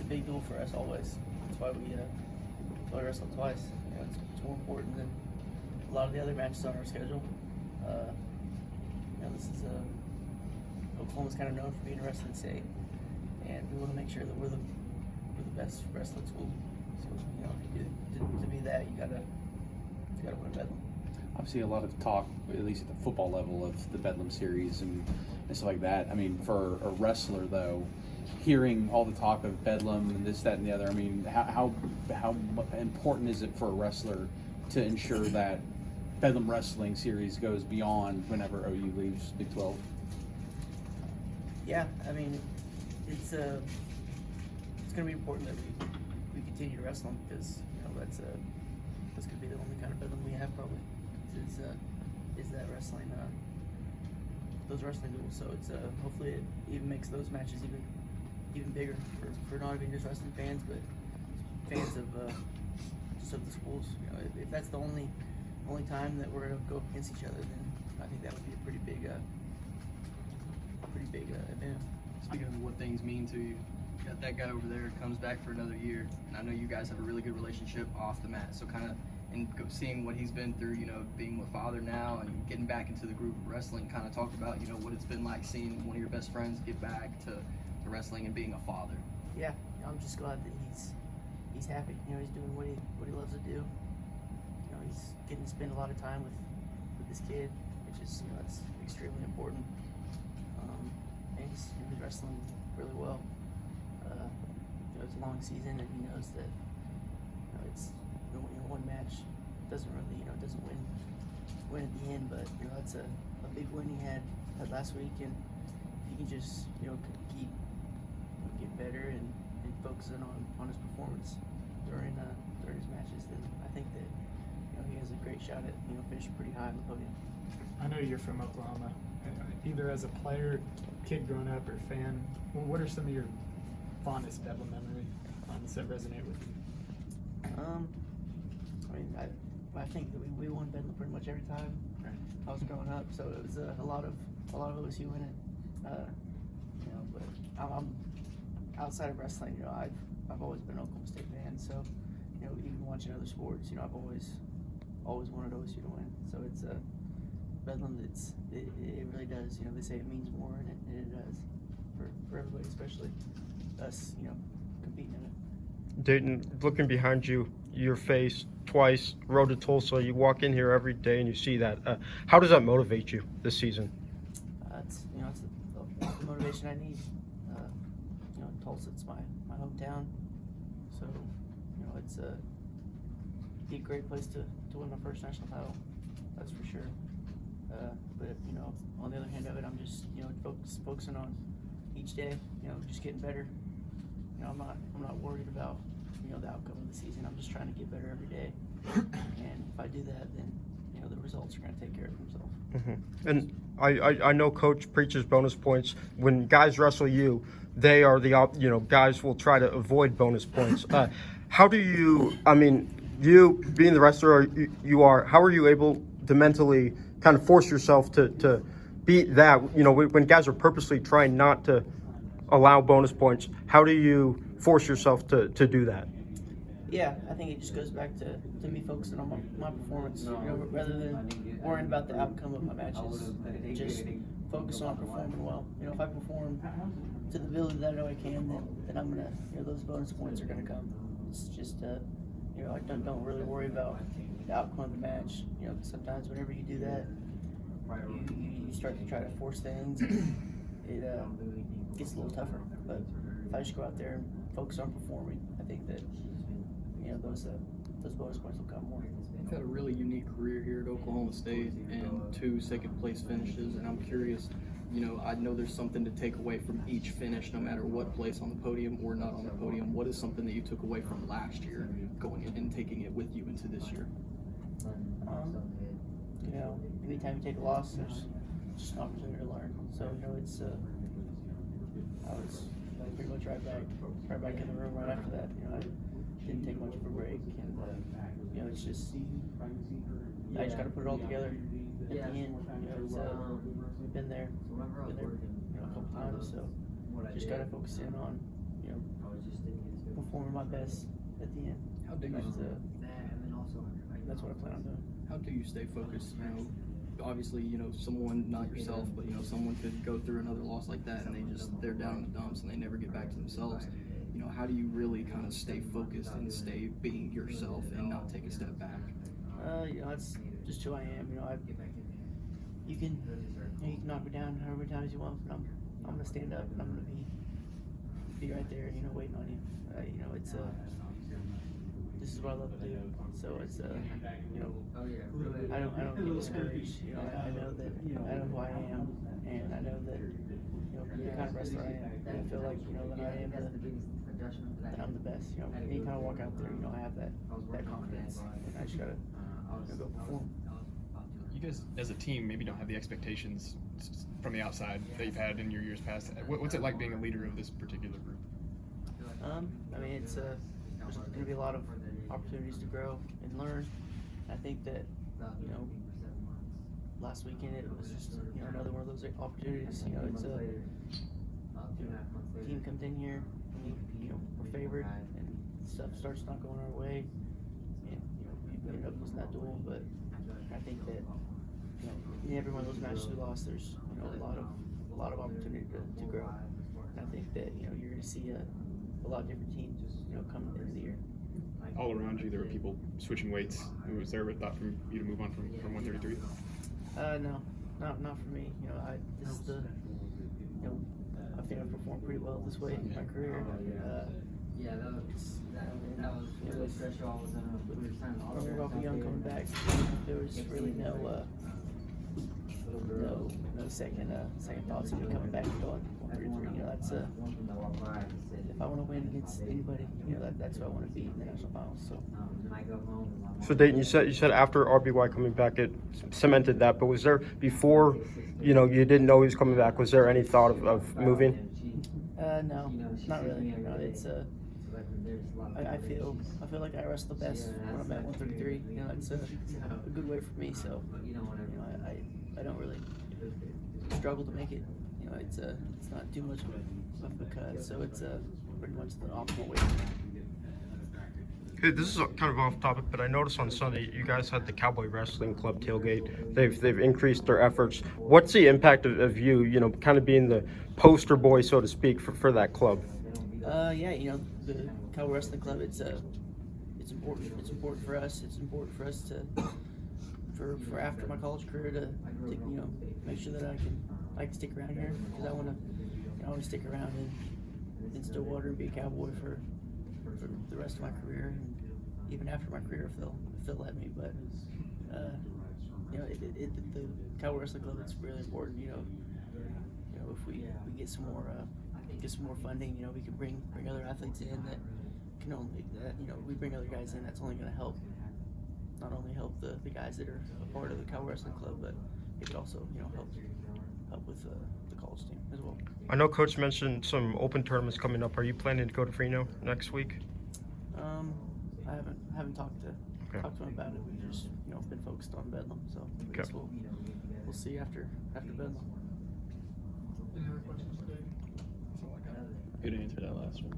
a big deal for us always. That's why we wrestle twice. You know, it's more important than a lot of the other matches on our schedule. You know, this is Oklahoma's kind of known for being a wrestling state, and we want to make sure that we're the best wrestling school. So, you know, to be that, you gotta win Bedlam. Obviously, a lot of talk, at least at the football level, of the Bedlam series and stuff like that. I mean, for a wrestler, though, hearing all the talk of Bedlam and this, that, and the other, I mean, how important is it for a wrestler to ensure that Bedlam Wrestling series goes beyond whenever OU leaves Big 12? Yeah, I mean, it's going to be important that we continue to wrestle them, because, you know, that's going to be the only kind of Bedlam we have, probably, is that wrestling, those wrestling duels. So it's hopefully it even makes those matches even bigger for not even just wrestling fans, but fans of just of the schools. You know, if that's the only time that we're going to go up against each other, then I think that would be a pretty big event. Speaking of what things mean to you, got that guy over there comes back for another year, and I know you guys have a really good relationship off the mat. So kind of, and seeing what he's been through, you know, being a father now and getting back into the group of wrestling, kind of talk about, you know, what it's been like seeing one of your best friends get back to wrestling and being a father. Yeah, I'm just glad that he's happy. You know, he's doing what he loves to do. You know, he's getting to spend a lot of time with this kid, which is, you know, that's extremely important. And he's wrestling really well. You know, it's a long season, and he knows that, you know, it's, you know, one match doesn't really, you know, doesn't win at the end, but, you know, that's a big win he had last week, and if he can just, you know, keep getting better and focusing on his performance during his matches, then I think that, you know, he has a great shot at, you know, finishing pretty high on the podium. I know you're from Oklahoma. Either as a player, kid growing up, or fan, what are some of your fondest Bedlam memories that resonate with you? I mean, I think that we won Bedlam pretty much every time I was growing up, so it was a lot of OSU winning. You know, but I'm outside of wrestling. You know, I've always been an Oklahoma State fan, so, you know, even watching other sports, you know, I've always wanted OSU to win. So it's Bedlam. It really does. You know, they say it means more, and it does for everybody, especially us. You know, competing in it. Daton, looking behind you, your face twice, road to Tulsa. You walk in here every day and you see that. How does that motivate you this season? It's the motivation I need. You know, Tulsa, it's my hometown, so, you know, it's be a great place to win my first national title. That's for sure. But, you know, on the other hand of it, I'm just, you know, focusing on each day. You know, just getting better. You know, I'm not worried about, you know, the outcome of the season. I'm just trying to get better every day. And if I do that, then, you know, the results are going to take care of themselves. Mm-hmm. And I know Coach preaches bonus points. When guys wrestle you, they are you know, guys will try to avoid bonus points. How do you, I mean, you being the wrestler you are, how are you able to mentally kind of force yourself to beat that? You know, when guys are purposely trying not to allow bonus points, how do you force yourself to do that? Yeah, I think it just goes back to me focusing on my performance, you know, rather than worrying about the outcome of my matches. Just focus on performing well. You know, if I perform to the ability that I know I can, then I'm gonna, you know, those bonus points are gonna come. It's just, you know, I don't really worry about the outcome of the match. You know, sometimes whenever you do that, you start to try to force things. It gets a little tougher. But if I just go out there and focus on performing, I think that, you know, those bonus points will come more. You've had a really unique career here at Oklahoma State and 2 second-place finishes, and I'm curious, you know, I know there's something to take away from each finish, no matter what place on the podium or not on the podium. What is something that you took away from last year, going in and taking it with you into this year? You know, anytime you take a loss, there's just an opportunity to learn. So, you know, it's I was pretty much right back in the room right after that. You know, I didn't take much of a break, and you know, it's just I just got to put it all together at the end. You know, it's been there, you know, a couple times, so just got to focus in on, you know, my best at the end. How do you That's what I plan on doing. How do you stay focused? You know, obviously, you know, someone, not yourself, but, you know, someone could go through another loss like that and they're down in the dumps and they never get back to themselves. You know, how do you really kind of stay focused and stay being yourself and not take a step back? You know, that's just who I am. You know, you can knock me down however many times you want, but I'm gonna stand up and I'm gonna be right there, you know, waiting on you. You know, it's this is what I love to do. So it's you know, I don't get discouraged. You know, I know that I know who I am, and I know that you know the kind of wrestler I am. And I feel like you know that I'm the best. You know, anytime I walk out there, you know, I have that confidence, and I just gotta go perform. You guys, as a team, maybe don't have the expectations from the outside that you've had in your years past. What's it like being a leader of this particular group? I mean, it's there's going to be a lot of opportunities to grow and learn. I think that you know, last weekend it was just you know another one of those opportunities. You know, it's a team comes in here, and you know we're favored, and stuff starts not going our way, and you know we end up losing that duel. But I think that you know in every one of those matches we lost, there's you know a lot of opportunity to grow. And I think that you know you're going to see a lot of different teams you know coming into the year. All around you, there were people switching weights. Was there a thought for you to move on from 133? No, not for me. You know, this is the you know I think I've performed pretty well this way in my career. When we were all young coming back, there was really no second thoughts of me coming back and going 133. You know, that's if I want to win against anybody, you know, that's who I want to beat in the national finals. So Daton, you said after RBY coming back, it cemented that. But was there before, you know, you didn't know he was coming back? Was there any thought of moving? No, not really. You know, it's I feel like I wrestle the best when I'm at 133. You know, it's a good way for me. So you know, I don't really struggle to make it. You know, it's not too much of a cut. So it's pretty much the optimal way. Hey, this is kind of off topic, but I noticed on Sunday you guys had the Cowboy Wrestling Club tailgate. They've increased their efforts. What's the impact of you, you know, kind of being the poster boy, so to speak, for that club? Yeah, you know, the Cowboy Wrestling Club. It's important. It's important for us. It's important for us to for after my college career to you know make sure that I can stick around here because I want to stick around in Stillwater and be a Cowboy for the rest of my career and even after my career if they'll let me. But you know, the Cowboy Wrestling Club, it's really important. You know, if we get some more funding, you know, we can bring other athletes in that can only you know we bring other guys in that's only going to help not only help the guys that are a part of the Cowboy Wrestling Club, but it could also you know help with the college team as well. I know Coach mentioned some open tournaments coming up. Are you planning to go to Reno next week? I haven't talked to him about it. We've just you know been focused on Bedlam, so I guess we'll see after Bedlam. Good answer to that last one.